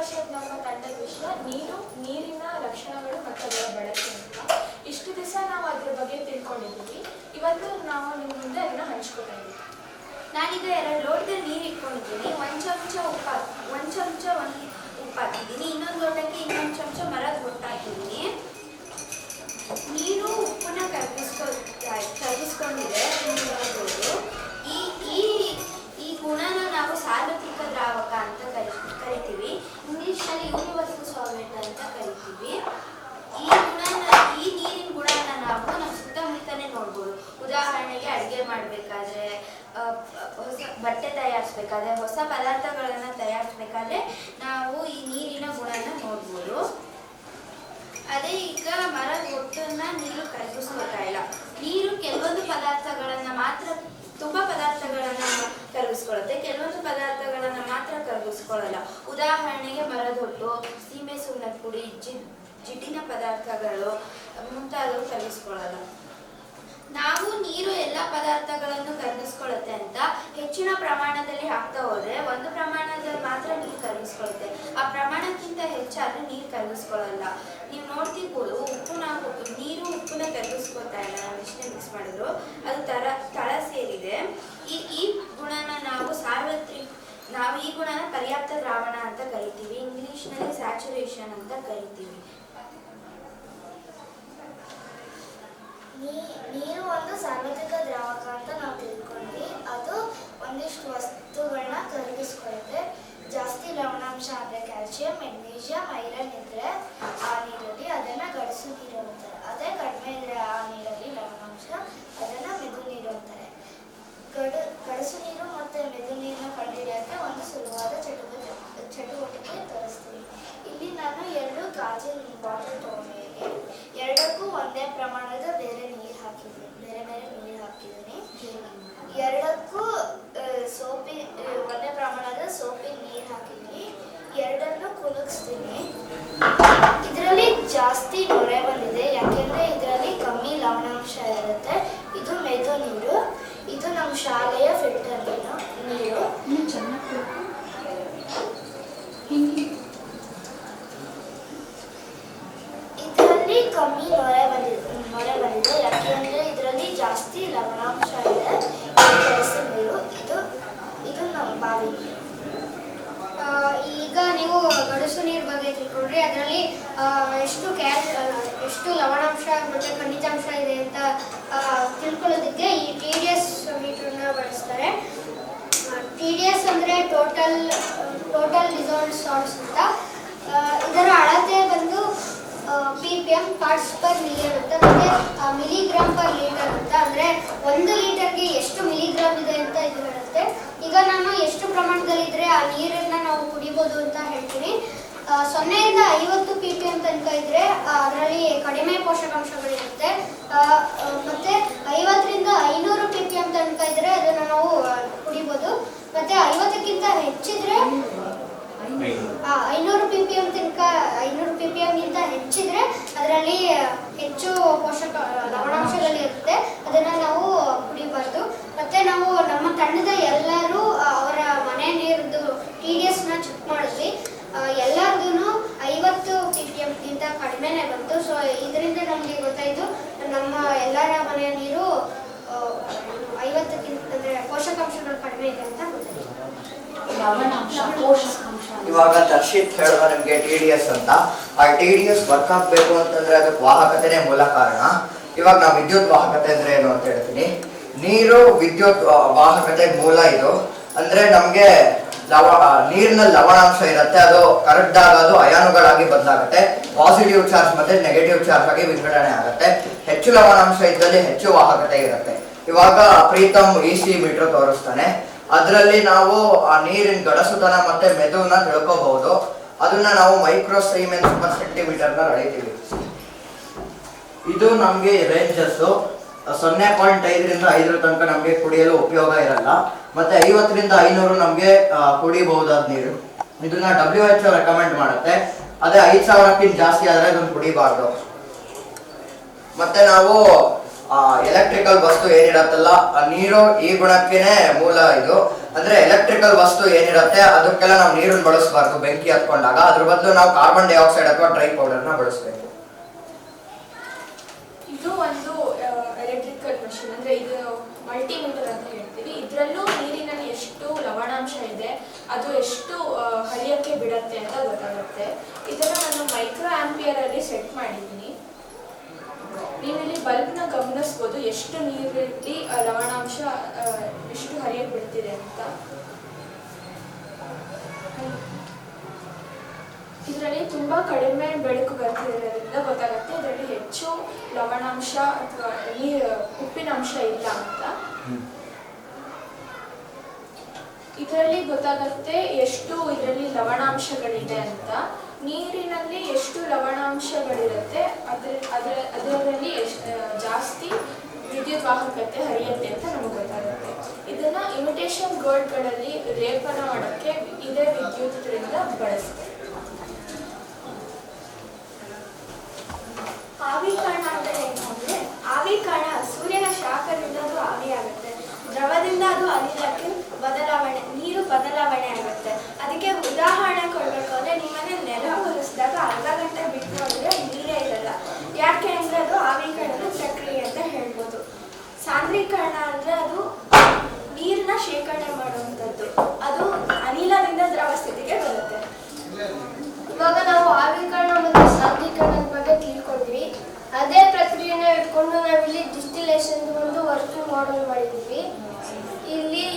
ಇವತ್ತಿನ ನಮ್ಮ ತಂಡದ ವಿಷಯ ನೀರಿನ ಲಕ್ಷಣಗಳು ಮತ್ತು ಅದರ ಬಳಕೆ ಅಂತ. ಇಷ್ಟು ದಿವಸ ನಾವು ಅದ್ರ ಬಗ್ಗೆ ತಿಳ್ಕೊಂಡಿದ್ದೀವಿ. ಇವತ್ತು ನಾವು ನಿಮ್ಮ ಮುಂದೆ ಅದನ್ನ ಹಂಚ್ಕೊತಾ ಇದ್ದೀವಿ. ನಾನೀಗ 2 ಲೋಟದಲ್ಲಿ ನೀರು ಇಟ್ಕೊಂಡಿದ್ದೀನಿ. ಒಂದು ಚಮಚ ಉಪ್ಪು ಹಾಕಿದ್ದೀನಿ. ಇನ್ನೊಂದು ಲೋಟಕ್ಕೆ ಇನ್ನೊಂದು ಚಮಚ ಮರದ ಹೊಟ್ಟು ಹಾಕಿದ್ದೀನಿ. ನೀರು ಉಪ್ಪನ್ನ ಕರಗಿಸ್ಕೊಂಡಿದೆ. ಈ ಗುಣನ ನಾವು ಸಾರ್ವತ್ರಿಕ ದ್ರಾವಕ ಅಂತ ಕರಿತೀವಿ. ಇಂಗ್ಲಿಷ್ನಲ್ಲಿ ಯೂನಿವರ್ಸಲ್ ಸಾಲ್ವೆಂಟ್ ಅಂತ ಕರಿತೀವಿ. ಈ ನೀರಿನ ಗುಣನ ನಾವು ನಮ್ಮ ಸುತ್ತಮುತ್ತನೇ ನೋಡ್ಬೋದು. ಉದಾಹರಣೆಗೆ ಅಡುಗೆ ಮಾಡಬೇಕಾದ್ರೆ, ಬಟ್ಟೆ ತಯಾರಿಸ್ಬೇಕಾದ್ರೆ, ಹೊಸ ಪದಾರ್ಥಗಳನ್ನು ತಯಾರಿಸ್ಬೇಕಾದ್ರೆ ನಾವು ಈ ನೀರಿನ ಗುಣನ ನೋಡ್ಬೋದು. ಅದೇ ಈಗ ಮರದ ಹೊಟ್ಟನ್ನ ನೀರು ಕರಗಿಸ್ಬೇಕಾಗಿಲ್ಲ. ನೀರು ಕೆಲವೊಂದು ಪದಾರ್ಥಗಳನ್ನು ಮಾತ್ರ, ತುಂಬ ಪದಾರ್ಥಗಳನ್ನು ಕರಗಿಸ್ಕೊಳ್ಳುತ್ತೆ, ಕೆಲವೊಂದು ಪದಾರ್ಥಗಳನ್ನು ಮಾತ್ರ ಕರಗಿಸ್ಕೊಳ್ಳಲ್ಲ. ಉದಾಹರಣೆಗೆ ಮರದ ಹೊಟ್ಟು, ಸೀಮೆ ಸುಣ್ಣದ ಪುಡಿ, ಜಿಡ್ಡಿನ ಪದಾರ್ಥಗಳು ಮುಂತಾದವು ಕರಗಿಸ್ಕೊಳ್ಳಲ್ಲ. ನಾವು ನೀರು ಎಲ್ಲ ಪದಾರ್ಥಗಳನ್ನು ಕರಗಿಸ್ಕೊಳ್ಳುತ್ತೆ ಅಂತ ಹೆಚ್ಚಿನ ಪ್ರಮಾಣದಲ್ಲಿ ಹಾಕ್ತಾ ಹೋದ್ರೆ ಒಂದು ಪ್ರಮಾಣದಲ್ಲಿ ಮಾತ್ರ ನೀರು ಕರಗಿಸ್ಕೊಳ್ಳುತ್ತೆ. ಆ ಪ್ರಮಾಣಕ್ಕಿಂತ ಹೆಚ್ಚಾದ್ರೆ ನೀರು ಕರಗಿಸ್ಕೊಳ್ಳಲ್ಲ. ನೀವು ನೋಡ್ತಿರ್ಬೋದು, ನೀರು ಉಪ್ಪನ್ನ ಕರಗಿಸ್ಕೊತಾ ಇಲ್ಲ. ನಾವು ಎಷ್ಟೇ ಮಿಕ್ಸ್ ಮಾಡಿದ್ರು ಅದು ತಳ ಸೇರಿದೆ. ಈ ಗುಣನ ನಾವು ಈ ಗುಣನ ಪರ್ಯಾಪ್ತ ದ್ರಾವಣ ಅಂತ ಕರಿತೀವಿ. ಇಂಗ್ಲಿಷ್ನಲ್ಲಿ ಸ್ಯಾಚುರೇಷನ್ ಅಂತ ಕರಿತೀವಿ. ನೀರು ಒಂದು ಸಾರ್ವತ್ರಿಕ ದ್ರಾವಕ ಅಂತ ನಾವು ತಿಳ್ಕೊಂಡ್ವಿ. ಅದು ಒಂದಿಷ್ಟು ವಸ್ತುಗಳನ್ನ ಕರಗಿಸ್ಕೊಳ್ಳುತ್ತೆ. ಜಾಸ್ತಿ ಲವಣಾಂಶ ಅಂದರೆ ಕ್ಯಾಲ್ಸಿಯಂ, ಮೆಗ್ನೀಷಿಯಂ, ಐರನ್ ಇದ್ದರೆ ಆ ನೀರಲ್ಲಿ ಅದನ್ನು ಗಡಸು ನೀರು ಅಂತಾರೆ. ಅದೇ ಕಡಿಮೆ ಇದ್ದರೆ ಆ ನೀರಲ್ಲಿ ಲವಣಾಂಶ, ಅದನ್ನು ಮೆದು ನೀರು ಅಂತಾರೆ. ಗಡಸು ನೀರು ಮತ್ತು ಮೆದು ನೀರನ್ನ ಕಂಡುಹಿಡಿಯೋಕ್ಕೆ ಒಂದು ಸುಲಭವಾದ ಚಟುವಟಿಕೆ ತೋರಿಸ್ತೀವಿ. ಇಲ್ಲಿ ನಾನು 2 ಗಾಜಿನ ಬಾಟಲ್ ತೊಗೊಂಡಿದ್ದೀನಿ. ಎರಡಕ್ಕೂ ಒಂದೇ ಪ್ರಮಾಣದ ಬೇರೆ ಬೇರೆ ನೀರು ಹಾಕಿದ್ದೀನಿ. ಎರಡಕ್ಕೂ ಒಂದೇ ಪ್ರಮಾಣದ ಸೋಪಿನ ನೀರು ಹಾಕಿದ್ದೀನಿ. ಎರಡನ್ನು ಕುಲುಕಿಸ್ತೀನಿ. ಇದರಲ್ಲಿ ಜಾಸ್ತಿ ನೊರೆ ಬಂದಿದೆ, ಯಾಕೆಂದರೆ ಇದರಲ್ಲಿ ಕಮ್ಮಿ ಲವಣಾಂಶ ಇರುತ್ತೆ. ಇದು ಮೆದು ನೀರು. ಇದು ನಮ್ಮ ಶಾಲೆಯ ಫಿಲ್ಟರ್ ನೀರು. ಇದರಲ್ಲಿ ಕಮ್ಮಿ ನೊರೆ ಬಂದಿದೆ, ಯಾಕೆಂದರೆ ಇದರಲ್ಲಿ ಜಾಸ್ತಿ ಲವಣಾಂಶ ಇದೆ. ಗಡಸು ನೀರು. ಇದು ನಮ್ಮ ಬಾವಿ ನೀರು. ಈಗ ನೀವು ಗಡಸು ನೀರು ಬಗ್ಗೆ ತಿಳ್ಕೊಂಡ್ರಿ. ಅದರಲ್ಲಿ ಎಷ್ಟು ಲವಣಾಂಶ ಮತ್ತು ಖನಿಜಾಂಶ ಇದೆ ಅಂತ ತಿಳ್ಕೊಳ್ಳೋದಕ್ಕೆ ಈ TDS ಮೀಟರ್ನ ಬಳಸ್ತಾರೆ. TDS ಅಂದರೆ ಟೋಟಲ್ ಡಿಸಾಲ್ವ್ಡ್ ಸಾಲ್ಟ್ಸ್ ಅಂತ. ಇದರ ಅಳತೆ ಬಂದು ppm ಪಾರ್ಟ್ಸ್ ಪರ್ ಮಿಲಿಯನ್ ಅಂತ, ಮತ್ತು ಮಿಲಿಗ್ರಾಮ್ ಪರ್ ಲೀಟರ್ ಅಂತ. ಅಂದರೆ 1 ಲೀಟರ್ಗೆ ಎಷ್ಟು ಮಿಲಿಗ್ರಾಮ್ ಇದೆ ಅಂತ ಇದು ಹೇಳುತ್ತೆ. ಈಗ ನಾನು ಎಷ್ಟು ಪ್ರಮಾಣದಲ್ಲಿದ್ದರೆ ಆ ನೀರನ್ನು ನಾವು ಕುಡಿಬೋದು ಅಂತ ಹೇಳ್ತೀನಿ. 0 ಇಂದ 50 ppm ತನಕ ಇದ್ದರೆ ಅದರಲ್ಲಿ ಕಡಿಮೆ ಪೋಷಕಾಂಶಗಳಿರುತ್ತೆ. ಮತ್ತು 50 ರಿಂದ 500 ppm ತನಕ ಇದ್ದರೆ ಅದನ್ನು ನಾವು ಕುಡಿಬೋದು. ಮತ್ತು 50ಕ್ಕಿಂತ ಹೆಚ್ಚಿದ್ರೆ 500 ppm ತನಕ 500 ppm ಗಿಂತ ಹೆಚ್ಚಿದ್ರೆ ಅದರಲ್ಲಿ ಹೆಚ್ಚು ಲವಣಾಂಶಗಳಿರುತ್ತೆ. ಅದನ್ನು ನಾವು ಕುಡಿಬಾರ್ದು. ಮತ್ತು ನಾವು ನಮ್ಮ ತಂಡದ ಎಲ್ಲರೂ ಅವರ ಮನೆ ನೀರದ್ದು TDSನ ಚೆಕ್ ಮಾಡಿದ್ವಿ. ಎಲ್ಲರದೂ 50 ppm ಗಿಂತ ಕಡಿಮೆನೇ ಬಂತು. ಸೊ ಇದರಿಂದ ನಮಗೆ ಗೊತ್ತಾಯಿತು ನಮ್ಮ ಎಲ್ಲರ ಮನೆಯ ನೀರು 50ಕ್ಕಿಂತ ಅಂದರೆ ಪೋಷಕಾಂಶಗಳು ಕಡಿಮೆ ಇದೆ ಅಂತ ಗೊತ್ತಾಯಿತು. ಇವಾಗ ದರ್ಶಿತ್ ಹೇಳಿದ ನಿಮ್ಗೆ TDS ಅಂತ. ಆ TDS ವರ್ಕ್ ಆಗ್ಬೇಕು ಅಂತಂದ್ರೆ ಅದಕ್ಕೆ ವಾಹಕತೆನೇ ಮೂಲ ಕಾರಣ. ಇವಾಗ ನಾವು ವಿದ್ಯುತ್ ವಾಹಕತೆ ಅಂದ್ರೆ ಏನು ಅಂತ ಹೇಳ್ತೀನಿ. ನೀರು ವಿದ್ಯುತ್ ವಾಹಕತೆ ಮೂಲ. ಇದು ಅಂದ್ರೆ ನಮ್ಗೆ ನೀರಿನಲ್ಲಿ ಲವಣಾಂಶ ಇರುತ್ತೆ. ಅದು ಕರಗ್ದಾಗ ಅದು ಅಯಾನುಗಳಾಗಿ ಬದಲಾಗುತ್ತೆ. ಪಾಸಿಟಿವ್ ಚಾರ್ಜ್ ಮತ್ತೆ ನೆಗೆಟಿವ್ ಚಾರ್ಜ್ ಆಗಿ ವಿಂಗಡಣೆ ಆಗುತ್ತೆ. ಹೆಚ್ಚು ಲವಣಾಂಶ ಇದ್ದಲ್ಲಿ ಹೆಚ್ಚು ವಾಹಕತೆ ಇರುತ್ತೆ. ಇವಾಗ ಪ್ರೀತಮ್ EC ಮೀಟರ್ ತೋರಿಸ್ತಾನೆ. ಅದರಲ್ಲಿ ನಾವು ಆ ನೀರಿನ ಗಡಸುತನ ಮತ್ತೆ ಮೆದುವನ್ನ ತಿಳ್ಕೋಬಹುದು. ಅದನ್ನ ನಾವು ಮೈಕ್ರೋ ಸೀಮೆನ್ಸ್ ಪರ್ ಸೆಂಟಿಮೀಟರ್ನ ಅಳಿತೀವಿ. ಇದು ನಮಗೆ ರೇಂಜಸ್ 0.5 ರಿಂದ 5 ತನಕ ನಮಗೆ ಕುಡಿಯಲು ಉಪಯೋಗ ಇರಲ್ಲ. ಮತ್ತೆ 50 ರಿಂದ 500 ನಮಗೆ ಕುಡಿಬಹುದಾದ ನೀರು. ಇದನ್ನ WHO ರೆಕಮೆಂಡ್ ಮಾಡುತ್ತೆ. ಅದೇ 5000ಕ್ಕಿಂತ ಜಾಸ್ತಿ ಆದ್ರೆ ಅದನ್ನು ಕುಡಿಬಾರ್ದು. ಮತ್ತೆ ನಾವು ಎಲೆಕ್ಟ್ರಿಕಲ್ ವಸ್ತು ಏನಿರತ್ತಲ್ಲ ನೀರು ಈ ಗುಣಕ್ಕೇನೆ ಮೂಲ ಇದು. ಅಂದ್ರೆ ಎಲೆಕ್ಟ್ರಿಕಲ್ ವಸ್ತು ಏನಿರುತ್ತೆ ಅದಕ್ಕೆಲ್ಲ ನಾವು ನೀರನ್ನು ಬಳಸಬಾರ್ದು ಬೆಂಕಿ ಹತ್ಕೊಂಡಾಗ. ಅದ್ರ ಬದಲು ನಾವು ಕಾರ್ಬನ್ ಡೈಆಕ್ಸೈಡ್ ಅಥವಾ ಡ್ರೈ ಪೌಡರ್ನ ಬಳಸಬೇಕು. ಇದು ಒಂದು ಎಲೆಕ್ಟ್ರಿಕಲ್ ಮಷಿನ್, ಅಂದ್ರೆ ಇದು ಮಲ್ಟಿಮೀಟರ್ ಅಂತ ಹೇಳ್ತೀವಿ. ಇದರಲ್ಲೂ ನೀರಿನಲ್ಲಿ ಎಷ್ಟು ಲವಣಾಂಶ ಇದೆ, ಅದು ಎಷ್ಟು ಹರಿಯಕ್ಕೆ ಬಿಡತ್ತೆ ಅಂತ ಗೊತ್ತಾಗುತ್ತೆ. ಇದನ್ನು ನಾನು ಮೈಕ್ರೋ ಆಂಪಿಯರ್ ಅಲ್ಲಿ ಸೆಟ್ ಮಾಡಿದ್ದೀನಿ. ನೀವಿಲ್ಲಿ ಬಲ್ಬ್ನ ಗಮನಿಸ್ಬೋದು ಎಷ್ಟು ನೀರಲ್ಲಿ ಲವಣಾಂಶ ಎಷ್ಟು ಹರಿಯಕ್ಕೆ ಬಿಡ್ತಿದೆ ಅಂತ. ಇದರಲ್ಲಿ ತುಂಬಾ ಕಡಿಮೆ ಬೆಳಕು ಬರ್ತಿರೋದ್ರಿಂದ ಗೊತ್ತಾಗುತ್ತೆ ಇದರಲ್ಲಿ ಹೆಚ್ಚು ಲವಣಾಂಶ ಅಥವಾ ಉಪ್ಪಿನಾಂಶ ಇಲ್ಲ ಅಂತ. ಇದರಲ್ಲಿ ಗೊತ್ತಾಗುತ್ತೆ ಎಷ್ಟು ಇದರಲ್ಲಿ ಲವಣಾಂಶಗಳಿದೆ ಅಂತ. ನೀರಿನಲ್ಲಿ ಎಷ್ಟು ಲವಣಾಂಶಗಳಿರುತ್ತೆ ಅದರಲ್ಲಿ ಜಾಸ್ತಿ ವಿದ್ಯುತ್ ವಾಹಕತೆ ಹರಿಯುತ್ತೆ ಅಂತ ನಮಗೆ ಗೊತ್ತಾಗುತ್ತೆ. ಇದನ್ನ ಇಮಿಟೇಷನ್ ಗೋಲ್ಡ್ಗಳಲ್ಲಿ ಲೇಪನ ಮಾಡೋಕ್ಕೆ ಇದೇ ವಿದ್ಯುತ್ರಿಂದ ಬಳಸ್ತಾರೆ. ಆವಿಕರಣ ಅಂದರೆ ಏನು ಅಂದರೆ, ಆವಿಕರಣ ಸೂರ್ಯನ ಶಾಖದಿಂದ ಅದು ಆವಿಯಾಗುತ್ತೆ. ದ್ರವದಿಂದ ಅದು ಅನಿಲಕ್ಕೆ ನೀರು ಬದಲಾವಣೆ ಆಗುತ್ತೆ. ಅದಕ್ಕೆ ಉದಾಹರಣೆ ಕೊಡಬೇಕು ಅಂದರೆ, ನಿಮ್ಮನೆ ನೆಲ ಒರೆಸಿದಾಗ ಅರ್ಧ ಗಂಟೆ ಬಿಟ್ಟು ಅಂದರೆ ನೀರೇ ಇರಲ್ಲ. ಯಾಕೆ ಅಂದರೆ ಅದು ಆವಿಕರಣದ ಪ್ರಕ್ರಿಯೆ ಅಂತ ಹೇಳ್ಬೋದು. ಸಾಂದ್ರೀಕರಣ ಅಂದರೆ ಅದು ನೀರನ್ನ ಶೇಖರಣೆ ಮಾಡುವಂಥದ್ದು. ಅದು ಅನಿಲದಿಂದ ದ್ರವ ಸ್ಥಿತಿಗೆ ಬರುತ್ತೆ. ಇವಾಗ ನಾವು ಆವಿಕರಣ ಮತ್ತು ಸಾಂದ್ರೀಕರಣದ ಬಗ್ಗೆ ತಿಳ್ಕೊಂಡ್ವಿ. ಅದೇ ಪ್ರಕ್ರಿಯೆನ ಇಟ್ಕೊಂಡು ನಾವಿಲ್ಲಿ ಡಿಸ್ಟಿಲೇಷನ್ ಒಂದು ವರ್ಕಿಂಗ್ ಮಾಡೆಲ್ ಮಾಡಿದ್ದೀವಿ. ಇಲ್ಲಿ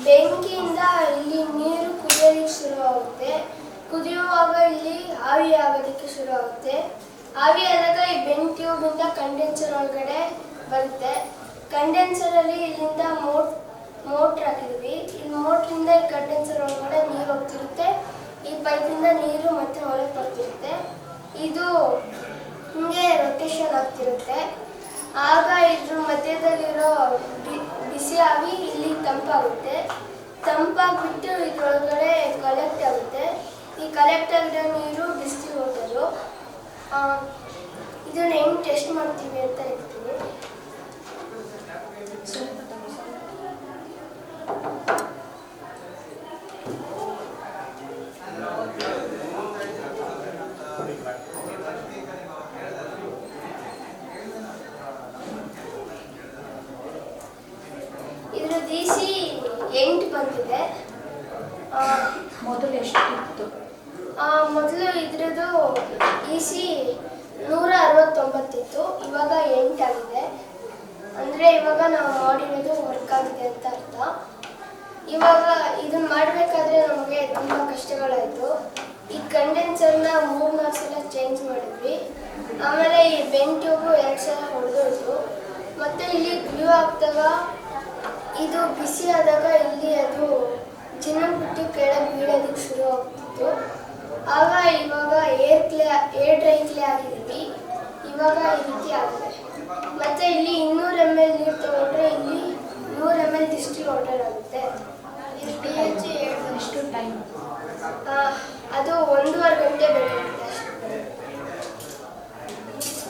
ಬೆಂಕಿಯಿಂದ ಇಲ್ಲಿ ನೀರು ಕುದಿಯೋದಕ್ಕೆ ಶುರುವಾಗುತ್ತೆ. ಕುದಿಯುವಾಗ ಇಲ್ಲಿ ಆವಿ ಆಗೋದಕ್ಕೆ ಶುರುವಾಗುತ್ತೆ. ಆವಿ ಆದಾಗ ಈ ಬೆಂಕಿ ಟ್ಯೂಬಿಂದ ಕಂಡೆನ್ಸರ್ ಒಳಗಡೆ ಬರುತ್ತೆ. ಕಂಡೆನ್ಸರಲ್ಲಿ ಇಲ್ಲಿಂದ ಮೋಟ್ರ್ ಹಾಕಿದ್ವಿ. ಈ ಮೋಟ್ರಿಂದ ಈ ಕಂಡೆನ್ಸರ್ ಒಳಗಡೆ ನೀರು ಹೋಗ್ತಿರುತ್ತೆ. ಈ ಪೈಪಿಂದ ನೀರು ಮತ್ತೆ ಹೊರಗೆ ಬರ್ತಿರುತ್ತೆ. ಇದು ಹಿಂಗೆ ರೊಟೇಷನ್ ಆಗ್ತಿರುತ್ತೆ. ಆಗ ಇದ್ರ ಮಧ್ಯದಲ್ಲಿರೋ ಬಿಸಿ ಆವಿ ಇಲ್ಲಿ ತಂಪಾಗುತ್ತೆ. ತಂಪಾಗ್ಬಿಟ್ಟು ಇದ್ರೊಳಗಡೆ ಕಲೆಕ್ಟ್ ಆಗುತ್ತೆ. ಈ ಕಲೆಕ್ಟ್ ಆಗಿರೋ ನೀರು ಡಿಸ್ಟಿಲ್ ಹೋಗೋದು. ಇದನ್ನ ಹೆಂಗೆ ಟೆಸ್ಟ್ ಮಾಡ್ತೀವಿ ಅಂತ ಹೇಳ್ತೀವಿ. ಇದ್ರ DC 8 ಬಂದಿದೆ. ಮೊದಲು ಎಷ್ಟಿತ್ತು? ಮೊದಲು ಇದ್ರದ್ದು EC 169 ಇತ್ತು. ಇವಾಗ 8 ಆಗಿದೆ. ಅಂದರೆ ಇವಾಗ ನಾವು ಮಾಡಿರೋದು ವರ್ಕ್ ಆಗಿದೆ ಅಂತ ಅರ್ಥ. ಇವಾಗ ಇದನ್ನ ಮಾಡಬೇಕಾದ್ರೆ ನಮಗೆ ತುಂಬ ಕಷ್ಟಗಳಾಯಿತು. ಈ ಕಂಡೆನ್ಸರ್ನ 3-4 ಸಲ ಚೇಂಜ್ ಮಾಡಿದ್ವಿ. ಆಮೇಲೆ ಈ ಬೆಂಕಿ ಟ್ಯೂಬು 2 ಸಲ ಹೊಡೆದೋಯ್ತು. ಮತ್ತು ಇಲ್ಲಿ ಗ್ಲೂ ಹಾಕಿದಾಗ ಇದು ಬಿಸಿ ಆದಾಗ ಇಲ್ಲಿ ಅದು ಚಿನ್ನಬಿಟ್ಟು ಕೆಳಗೆ ಬೀಳೋದಕ್ಕೆ ಶುರು ಆಗ್ತಿತ್ತು. ಆಗ ಇವಾಗ ಏರ್ ಡ್ರೈ ಕ್ಲೇ ಆಗಿದ್ವಿ. ಇವಾಗ ಈ ರೀತಿ ಆಗಿದೆ. ಮತ್ತು ಇಲ್ಲಿ 200 ml ನೀರು ತಗೊಂಡ್ರೆ ಇಲ್ಲಿ 100 ml ಡಿಸ್ಟಿಲ್ ವಾಟರ್ ಆಗುತ್ತೆ. pH ಎಷ್ಟು ಟೈಮ್? ಅದು 1.5 ಗಂಟೆ ಬೇಕಾಗುತ್ತೆ ಅಷ್ಟೇ.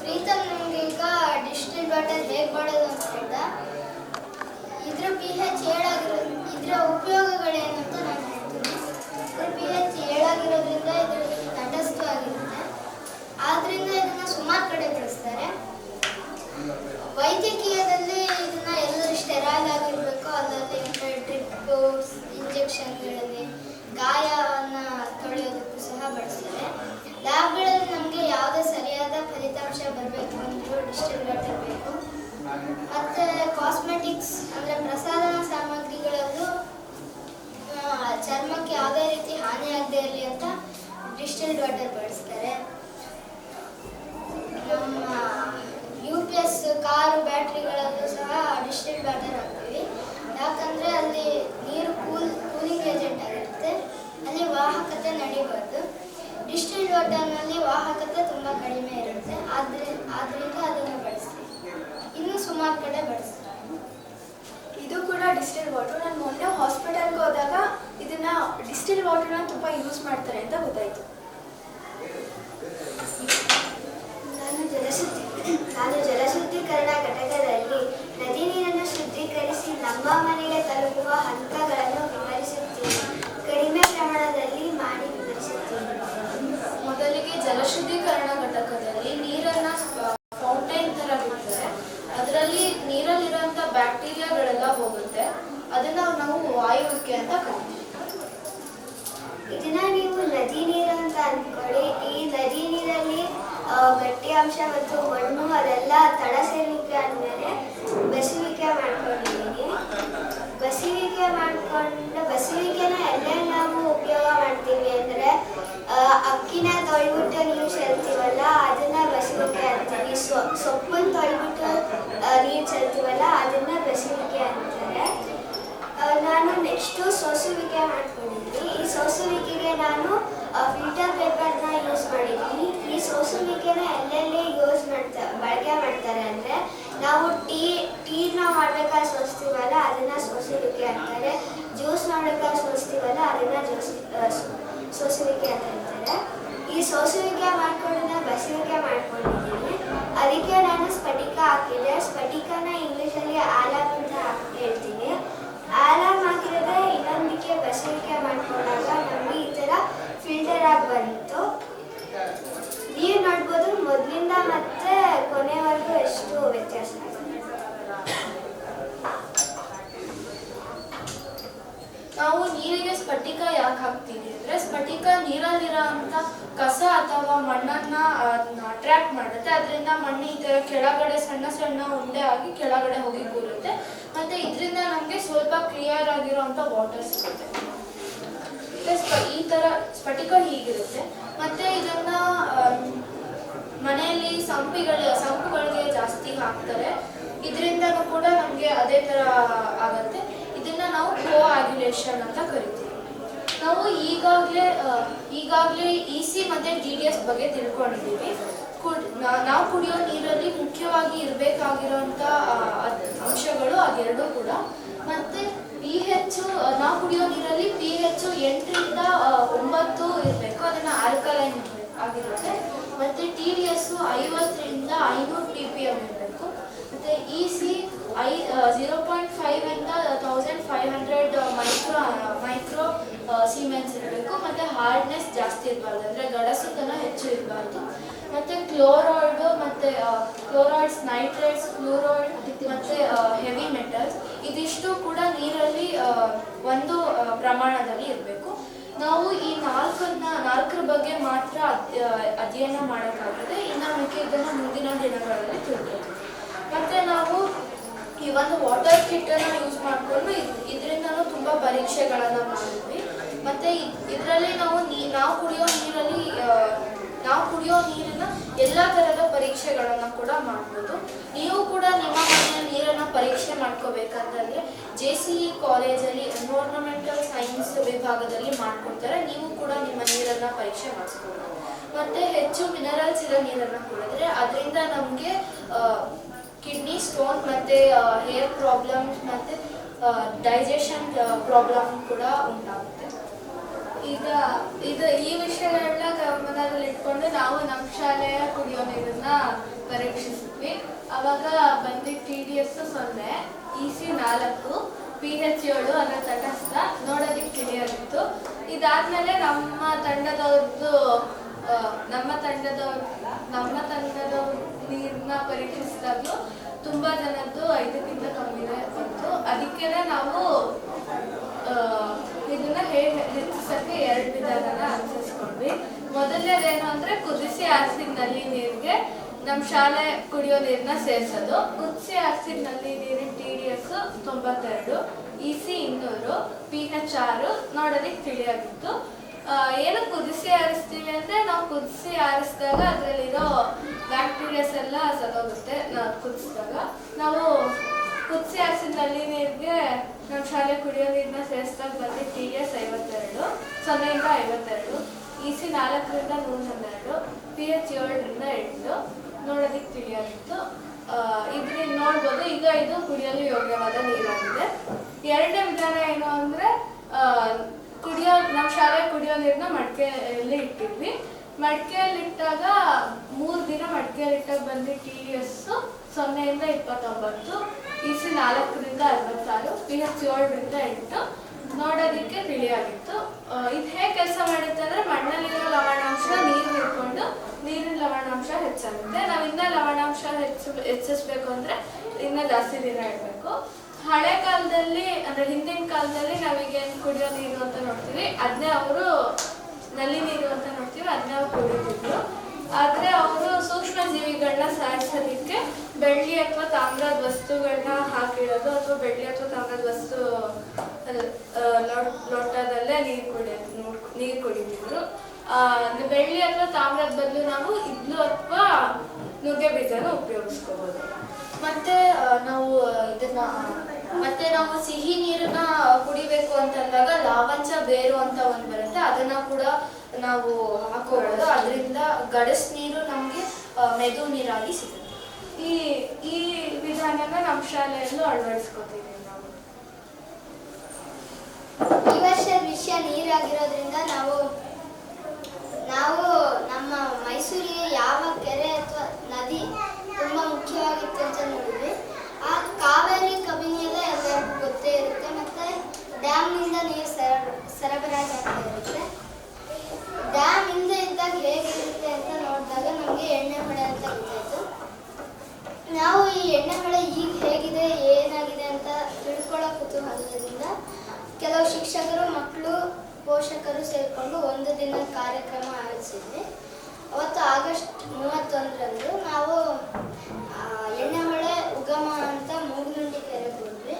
ಪ್ರೀತಮ್ ನಮಗೆ ಈಗ ಡಿಸ್ಟಿಲ್ ವಾಟರ್ ಹೇಗೆ ಮಾಡೋದು ಅಂತ ಹೇಳ್ದ. ಇದ್ರ pH 7 ಆಗಿರೋದು, ಇದರ ಉಪಯೋಗಗಳೇನು ಅಂತ ನಾನು ಹೇಳ್ತೀನಿ. ಇದ್ರ pH 7 ಆಗಿರೋದ್ರಿಂದ ಇದರಲ್ಲಿ ತಟಸ್ಥವಾಗಿರುತ್ತೆ. ಆದ್ದರಿಂದ ಇದನ್ನು ಸುಮಾರು ಕಡೆ ಬಳಸ್ತಾರೆ. ವೈದ್ಯಕೀಯದಲ್ಲಿ ಇದನ್ನ ಎಲ್ಲರೂ ಸ್ಟೆರೈಲ್ ಆಗಿರಬೇಕು, ಅದರಲ್ಲಿ ಡ್ರಿಪ್ಪು ಇಂಜೆಕ್ಷನ್ಗಳಲ್ಲಿ ಗಾಯವನ್ನು ತೊಳೆಯೋದಕ್ಕೂ ಸಹ ಬಳಸ್ತಾರೆ. ಲ್ಯಾಬ್ಗಳಲ್ಲಿ ನಮಗೆ ಯಾವುದೇ ಸರಿಯಾದ ಫಲಿತಾಂಶ ಬರಬೇಕು ಅಂದರೂ ಡಿಸ್ಟಿಲ್ ವಾಟರ್ ಬೇಕು. ಮತ್ತು ಕಾಸ್ಮೆಟಿಕ್ಸ್ ಅಂದರೆ ಪ್ರಸಾಧನ ಸಾಮಗ್ರಿಗಳಲ್ಲೂ ಚರ್ಮಕ್ಕೆ ಯಾವುದೇ ರೀತಿ ಹಾನಿಯಾಗದೇ ಇರಲಿ ಅಂತ ಡಿಸ್ಟಿಲ್ಡ್ ವಾಟರ್ ಬಳಸ್ತಾರೆ. ನಮ್ಮ UPS ಕಾರು ಬ್ಯಾಟ್ರಿಗಳಲ್ಲೂ ಸಹ ಡಿಸ್ಟಿಲ್ಡ್ ವಾಟರ್ ಹಾಕ್ತೀವಿ. ಯಾಕಂದರೆ ಅಲ್ಲಿ ನೀರು ಕೂಲಿಂಗ್ ಏಜೆಂಟ್ ಆಗಿರುತ್ತೆ, ಅಲ್ಲಿ ವಾಹಕತೆ ನಡಿಬಾರ್ದು. ಡಿಸ್ಟಿಲ್ಡ್ ವಾಟರ್ನಲ್ಲಿ ವಾಹಕತೆ ತುಂಬ ಕಡಿಮೆ ಇರುತ್ತೆ. ಆದ್ದರಿಂದ ಅದನ್ನು ಬಳಸ್ತೀವಿ. ಇನ್ನೂ ಸುಮಾರು ಕಡೆ ಬಳಸ್ತಾರೆ. ಇದು ಕೂಡ ಡಿಸ್ಟಿಲ್ ವಾಟರ್. ನಾನು ಮೊನ್ನೆ ಹಾಸ್ಪಿಟಲ್ಗೆ ಹೋದಾಗ ಇದನ್ನ ಡಿಸ್ಟಿಲ್ ವಾಟರ್ನ ತುಂಬ ಯೂಸ್ ಮಾಡ್ತಾರೆ ಅಂತ ಗೊತ್ತಾಯಿತು. ನಾನು ಜಲಶುದ್ಧೀಕರಣ ಶುದ್ಧೀಕರಣ ಘಟಕದಲ್ಲಿ ನದಿ ನೀರನ್ನು ಶುದ್ಧೀಕರಿಸಿ ನಮ್ಮ ಮನೆಗೆ ತಲುಪುವ ಹಂತಗಳನ್ನು ವಿವರಿಸುತ್ತೀನಿ. ಕಡಿಮೆ ಪ್ರಮಾಣದಲ್ಲಿ ಮಾಡಿ ವಿವರಿಸುತ್ತೀನಿ. ಮೊದಲಿಗೆ ಜಲಶುದ್ಧೀಕರಣ ಘಟಕದಲ್ಲಿ ನೀರನ್ನ ಫೌಂಟೈನ್ ತರ ಬಿಡ್ತಾರೆ. ಅದರಲ್ಲಿ ನೀರಲ್ಲಿರುವಂತ ಬ್ಯಾಕ್ಟೀರಿಯಾಗಳೆಲ್ಲ ಹೋಗುತ್ತೆ. ಅದನ್ನ ನಾವು ವಾಯುವಿಕೆ ಅಂತ ಕರಿತೀವಿ. ಇದನ್ನ ನೀವು ನದಿ ನೀರು ಅಂತ ಅನ್ಕೊಳ್ಳಿ. ಈ ನದಿ ನೀರಲ್ಲಿ ಗಟ್ಟಿ ಅಂಶ ಮತ್ತು ಮಣ್ಣು ಅದೆಲ್ಲ ತಳ ಸೇರಿಕೆ ಆದ್ಮೇಲೆ ಬಸುವಿಕೆ ಮಾಡ್ಕೊಂಡಿದ್ದೀನಿ. ಬಸುವಿಕೆನ ಎಲ್ಲೆಲ್ಲಿ ನಾವು ಉಪಯೋಗ ಮಾಡ್ತೀವಿ ಅಂದ್ರೆ ಅಕ್ಕಿನ ತೊಳೆಬಿಟ್ಟು ನೀರು ಚೆಲ್ತೀವಲ್ಲ ಅದನ್ನ ಬಸುವಿಕೆ ಅಂತೀವಿ. ಸೊಪ್ಪನ್ನು ತೊಳೆಬಿಟ್ಟು ನೀರು ಚೆಲ್ತೀವಲ್ಲ ಅದನ್ನ ಬಸುವಿಕೆ ಅಂತಾರೆ. ನಾನು ನೆಕ್ಸ್ಟು ಸೋಸುವಿಕೆ ಮಾಡ್ಕೊಂಡಿದ್ದೀನಿ. ಈ ಸೋಸುವಿಕೆಗೆ ನಾನು ಫಿಲ್ಟರ್ ಪೇಪರ್ನ ಯೂಸ್ ಮಾಡಿದ್ದೀನಿ. ಈ ಸೋಸುವಿಕೆನ ಎಲ್ಲೆಲ್ಲಿ ಬಳಕೆ ಮಾಡ್ತಾರೆ ಅಂದರೆ ನಾವು ಟೀನ ಮಾಡ್ಬೇಕಾದ್ರೆ ಸೋಸ್ತೀವಲ್ಲ ಅದನ್ನು ಸೋಸುವಿಕೆ ಅಂತಾರೆ. ಜ್ಯೂಸ್ ಮಾಡ್ಬೇಕಾದ್ರೆ ಸೋಸ್ತೀವಲ್ಲ ಅದನ್ನು ಸೋಸುವಿಕೆ ಅಂತ ಹೇಳ್ತಾರೆ. ಈ ಸೋಸುವಿಕೆ ಮಾಡ್ಕೊಂಡು ಬಸುವಿಕೆ ಮಾಡ್ಕೊಂಡಿದ್ದೀನಿ. ಅದಕ್ಕೆ ನಾನು ಸ್ಫಟಿಕ ಹಾಕಿದ್ದೆ. ಸ್ಫಟಿಕನ ಇಂಗ್ಲೀಷಲ್ಲಿ ಆಲಮ್ ಅಂತ ಹೇಳ್ತೀನಿ. ಆಲಮ್ ಹಾಕಿದ್ರೆ ಇನ್ನೊಂದಕ್ಕೆ ಬಸುವಿಕೆ ಮಾಡ್ಕೊಂಡಾಗ ನಮಗೆ ಈ ಥರ ಫಿಲ್ಟರ್ ಆಗಿ ಬಂತು. ನೀವು ನೋಡ್ಬೋದು ಮೊದಲಿಂದ ಮತ್ತೆ ಕೊನೆವರೆಗೂ ಎಷ್ಟು ವ್ಯತ್ಯಾಸ ಆಗಿದೆ. ನಾವು ನೀರಿಗೆ ಸ್ಫಟಿಕ ಯಾಕೆ ಹಾಕ್ತೀವಿ ಅಂದ್ರೆ ಸ್ಫಟಿಕ ನೀರಲ್ಲಿರೋ ಅಂತ ಕಸ ಅಥವಾ ಮಣ್ಣನ್ನ ಅಟ್ರಾಕ್ಟ್ ಮಾಡುತ್ತೆ. ಅದರಿಂದ ಮಣ್ಣು ಈ ತರ ಕೆಳಗಡೆ ಸಣ್ಣ ಸಣ್ಣ ಉಂಡೆ ಆಗಿ ಕೆಳಗಡೆ ಹೋಗಿ ಕೂರುತ್ತೆ. ಮತ್ತೆ ಇದರಿಂದ ನಮಗೆ ಸ್ವಲ್ಪ ಕ್ಲಿಯರ್ ಆಗಿರುವಂತ ವಾಟರ್ ಸಿಗುತ್ತೆ. ಈ ತರ ಸ್ಫಟಿಕ ಹೀಗಿರುತ್ತೆ. ಮತ್ತೆ ಇದನ್ನ ಮನೆಯಲ್ಲಿ ಸಂಪುಗಳಿಗೆ ಜಾಸ್ತಿ ಹಾಕ್ತಾರೆ. ಇದರಿಂದನೂ ಕೂಡ ನಮಗೆ ಅದೇ ತರ ಆಗತ್ತೆ. ಇದನ್ನ ನಾವು ಕೋಆಗ್ಯುಲೇಷನ್ ಅಂತ ಕರಿತೀವಿ. ನಾವು ಈಗಾಗಲೇ EC ಮತ್ತೆ TDS ಬಗ್ಗೆ ತಿಳ್ಕೊಂಡಿದ್ದೀವಿ. ನಾವು ಕುಡಿಯೋ ನೀರಲ್ಲಿ ಮುಖ್ಯವಾಗಿ ಇರಬೇಕಾಗಿರೋಂಥ ಅಂಶಗಳು ಅದೆರಡೂ ಕೂಡ. ಮತ್ತೆ pH ನಾವು ಕುಡಿಯೋ ನೀರಲ್ಲಿ pH 8ರಿಂದ 9 ಇರಬೇಕು. ಅದನ್ನ ಆಲ್ಕಲೈನ್ ಆಗಿರುತ್ತೆ. ಮತ್ತೆ TDS 50ರಿಂದ 500 ppm ಇರಬೇಕು. ಮತ್ತೆ EC 0.5 ಇಂದ 1500 ಮೈಕ್ರೋ ಸಿಮೆನ್ಸ್ ಇರಬೇಕು. ಮತ್ತೆ ಹಾರ್ಡ್ನೆಸ್ ಜಾಸ್ತಿ ಇರಬಾರ್ದು, ಅಂದ್ರೆ ಗಡಸುತನ ಹೆಚ್ಚು ಇರಬಾರ್ದು. ಮತ್ತೆ ಕ್ಲೋರೈಡ್ಸ್, ನೈಟ್ರೇಟ್ಸ್, ಫ್ಲೂರೈಡ್ ಮತ್ತೆ ಹೆವಿ ಮೆಟಲ್ಸ್ ಇದಿಷ್ಟು ಕೂಡ ನೀರಲ್ಲಿ ಒಂದು ಪ್ರಮಾಣದಲ್ಲಿ ಇರಬೇಕು. ನಾವು ಈ ನಾಲ್ಕರ ಬಗ್ಗೆ ಮಾತ್ರ ಅಧ್ಯಯನ ಮಾಡೋಕ್ಕಾಗುತ್ತೆ. ಇನ್ನು ಮಿಕ್ಕಿದ್ದನ್ನು ಮುಂದಿನ ದಿನಗಳಲ್ಲಿ ತಿಳ್ಕೊತೀವಿ. ಮತ್ತೆ ನಾವು ಈ ಒಂದು ವಾಟರ್ ಕಿಟ್ ಅನ್ನು ಯೂಸ್ ಮಾಡಿಕೊಂಡು ಇದರಿಂದನೂ ತುಂಬಾ ಪರೀಕ್ಷೆಗಳನ್ನ ಮಾಡಿದ್ವಿ. ಮತ್ತೆ ಇದರಲ್ಲಿ ನಾವು ಕುಡಿಯೋ ನೀರಿನ ಎಲ್ಲ ತರದ ಪರೀಕ್ಷೆಗಳನ್ನ ಕೂಡ ಮಾಡ್ಬೋದು. ನೀವು ಕೂಡ ನಿಮ್ಮ ಮನೆಯ ನೀರನ್ನ ಪರೀಕ್ಷೆ ಮಾಡ್ಕೋಬೇಕಂತಂದ್ರೆ JCE ಕಾಲೇಜಲ್ಲಿ ಎನ್ವೈರನ್ಮೆಂಟಲ್ ಸೈನ್ಸ್ ವಿಭಾಗದಲ್ಲಿ ಮಾಡ್ಕೊಡ್ತಾರೆ. ನೀವು ಕೂಡ ನಿಮ್ಮ ನೀರನ್ನ ಪರೀಕ್ಷೆ ಮಾಡಿಸ್ಬೋದು. ಮತ್ತೆ ಹೆಚ್ಚು ಮಿನರಲ್ಸ್ ಇರೋ ನೀರನ್ನ ಕುಡಿದ್ರೆ ಅದರಿಂದ ನಮಗೆ ಕಿಡ್ನಿ ಸ್ಟೋನ್ ಮತ್ತೆ ಹೇರ್ ಪ್ರಾಬ್ಲಮ್ಸ್ ಮತ್ತೆ ಡೈಜೆಷನ್ ಪ್ರಾಬ್ಲಮ್ ಕೂಡ ಉಂಟಾಗುತ್ತೆ. ಈ ವಿಷಯಗಳನ್ನ ಗಮನದಲ್ಲಿ ಇಟ್ಕೊಂಡು ನಾವು ನಮ್ಮ ಶಾಲೆಯ ಕುಡಿಯೋ ನೀರನ್ನ ಪರೀಕ್ಷಿಸಿದ್ವಿ. ಅವಾಗ ಬಂದಿದ್ದು TDS 0, EC 4, pH 7 ಅನ್ನೋ ತಟಸ್ಥ ನೋಡೋದಕ್ಕೆ ತಿಳಿಯಾಗಿತ್ತು. ಇದಾದ್ಮೇಲೆ ನಮ್ಮ ತಂಡದ ನೀರನ್ನ ಪರೀಕ್ಷಿಸಿದಾಗಲೂ ತುಂಬಾ ಜನದ್ದು 5ಕ್ಕಿಂತ ಕಮ್ಮಿನೇ ಬಂತು. ಅದಕ್ಕೆ ನಾವು ಇದನ್ನ ಹೆಚ್ಚಿಸಕ್ಕೆ 2 ವಿಧಾನನ ಅನುಸರಿಸ್ಕೊಂಡ್ವಿ. ಮೊದಲನೇದೇನು ಅಂದ್ರೆ ಕುದಿಸಿ ಆರಿಸಿದ ನಲ್ಲಿ ನೀರಿಗೆ ನಮ್ಮ ಶಾಲೆ ಕುಡಿಯೋ ನೀರನ್ನ ಸೇರಿಸೋದು. ಕುದಿಸಿ ಆರಿಸಿದ ನಲ್ಲಿ ನೀರಿನ TDS 92, EC 200, pH 6 ನೋಡೋದಕ್ಕೆ ತಿಳಿಯಾಗಿತ್ತು. ಏನು ಕುದಿಸಿ ಆರಿಸ್ತೀವಿ ಅಂದ್ರೆ ನಾವು ಕುದಿಸಿ ಆರಿಸಿದಾಗ ಅದರಲ್ಲಿರೋ ಬ್ಯಾಕ್ಟೀರಿಯಾಸ್ ಎಲ್ಲ ಸತ್ತೋಗುತ್ತೆ. ಕುದಿಸಿದಾಗ ನಾವು ಕುದಿಸಿ ಆರಿಸಿದ ನಲ್ಲಿ ನೀರಿಗೆ ನಮ್ಮ ಶಾಲೆ ಕುಡಿಯೋ ನೀರನ್ನ ಸೇರಿಸಿದಾಗ ಬಂದಿದ್ದು TDS 52, 0ರಿಂದ 52, EC 4ರಿಂದ 112, pH 7ರಿಂದ 8 ನೋಡೋದಕ್ಕೆ ತಿಳಿಯಾಗಿತ್ತು. ಇದರಿಂದ ನೋಡ್ಬೋದು ಈಗ ಇದು ಕುಡಿಯಲು ಯೋಗ್ಯವಾದ ನೀರಾಗಿದೆ. ಎರಡನೇ ವಿಧಾನ ಏನು ಅಂದ್ರೆ ನಮ್ಮ ಶಾಲೆ ಕುಡಿಯೋ ನೀರನ್ನ ಮಡಿಕೆಯಲ್ಲಿ ಇಟ್ಟಿದ್ವಿ. ಮಡಿಕೆಯಲ್ಲಿ ಇಟ್ಟಾಗ 3 ದಿನ ಮಡಿಕೆಯಲ್ಲಿ ಇಟ್ಟಾಗ ಬಂದಿದ್ದು TDS 0ರಿಂದ 29, EC 4ರಿಂದ 66, PH 7ರಿಂದ 8 ನೋಡೋದಕ್ಕೆ ತಿಳಿಯಾಗಿತ್ತು. ಇದು ಹೇಗೆ ಕೆಲಸ ಮಾಡುತ್ತೆ ಅಂದರೆ ಮಣ್ಣಲ್ಲಿರೋ ಲವಣಾಂಶ ನೀರು ಹಿಡ್ಕೊಂಡು ನೀರಿನ ಲವಣಾಂಶ ಹೆಚ್ಚಾಗುತ್ತೆ. ನಾವು ಇನ್ನೂ ಲವಣಾಂಶ ಹೆಚ್ಚಿಸ್ಬೇಕು ಅಂದರೆ ಇನ್ನೂ ಜಾಸ್ತಿ ದಿನ ಇಡಬೇಕು. ಹಳೆ ಕಾಲದಲ್ಲಿ ಅಂದರೆ ಹಿಂದಿನ ಕಾಲದಲ್ಲಿ ನಾವೀಗೇನು ಕುಡಿಯೋ ನೀರು ಅಂತ ನೋಡ್ತೀವಿ ಅದನ್ನೇ ಅವರು ನಲ್ಲಿ ನೀರು ಅಂತ ನೋಡ್ತೀವಿ ಅದನ್ನೇ ಅವ್ರು ಕುಡಿತಿದ್ರು. ಆದರೆ ಅವರು ಸೂಕ್ಷ್ಮ ಜೀವಿಗಳನ್ನ ಸಾಯಿಸೋದಕ್ಕೆ ಬೆಳ್ಳಿ ಅಥವಾ ತಾಮ್ರದ ವಸ್ತುಗಳನ್ನ ಹಾಕಿಡೋದು ಅಥವಾ ಬೆಳ್ಳಿ ಅಥವಾ ತಾಮ್ರದ ವಸ್ತು ಲೋಟದಲ್ಲೇ ನೀರು ಕುಡಿತಿದ್ರು. ಬೆಳ್ಳಿ ಅಥವಾ ತಾಮ್ರದ ಬದಲು ನಾವು ಇದ್ಲು ಅಥವಾ ನುಗ್ಗೆ ಬೀಜನ ಉಪಯೋಗಿಸ್ಕೋಬೋದು. ಮತ್ತೆ ನಾವು ಸಿಹಿ ನೀರನ್ನ ಕುಡಿಬೇಕು ಅಂತಂದಾಗ ಲಾವಂಚ ಬೇರು ಅಂತ ಒಂದು ಬರುತ್ತೆ, ಅದನ್ನ ಕೂಡ ನಾವು ಹಾಕೋಬಹುದು. ಅದರಿಂದ ಗಡಸ್ ನೀರು ನಮಗೆ ಮೆದು ನೀರಾಗಿ ಸಿಗುತ್ತೆ. ಈ ವಿಧಾನನ ನಮ್ಮ ಶಾಲೆಯಲ್ಲೂ ಅಳವಡಿಸ್ಕೋತೀವಿ ನಾವು. ಈ ವರ್ಷದ ವಿಷಯ ನೀರಾಗಿರೋದ್ರಿಂದ ನಾವು ನಮ್ಮ ಮೈಸೂರಿಗೆ ಯಾವ ಕೆರೆ ಅಥವಾ ನದಿ ತುಂಬ ಮುಖ್ಯವಾಗಿತ್ತು ಅಂತ ನೋಡಿದ್ವಿ. ಆ ಕಾವೇರಿ ಕಬಿನಿ ಎಲ್ಲ ಎಲ್ಲರಿಗೂ ಗೊತ್ತೇ ಇರುತ್ತೆ. ಮತ್ತು ಡ್ಯಾಮ್ನಿಂದ ನೀರು ಸರಬರಾಜು ಆಗ್ತಾ ಇರುತ್ತೆ. ಡ್ಯಾಮ್ ಇಲ್ಲದೆ ಇದ್ದಾಗ ಹೇಗಿರುತ್ತೆ ಅಂತ ನೋಡಿದಾಗ ನಮಗೆ ಎಣ್ಣೆ ಹೊಳೆ ಅಂತ ಗೊತ್ತಾಯಿತು. ನಾವು ಈ ಎಣ್ಣೆ ಹೊಳೆ ಈಗ ಹೇಗಿದೆ ಏನಾಗಿದೆ ಅಂತ ತಿಳ್ಕೊಳ್ಳೋ ಕುತೂಹಲದಿಂದ ಕೆಲವು ಶಿಕ್ಷಕರು ಮಕ್ಕಳು ಪೋಷಕರು ಸೇರಿಕೊಂಡು ಒಂದು ದಿನ ಕಾರ್ಯಕ್ರಮ ಆಯೋಜಿಸಿದ್ವಿ. ಅವತ್ತು ಆಗಸ್ಟ್ 31ರಂದು ನಾವು ಎಣ್ಣೆಹೊಳೆ ಉಗಮ ಅಂತ ಮೂಗನುಂಡಿ ಕೆರೆಗೆ ಹೋದ್ವಿ.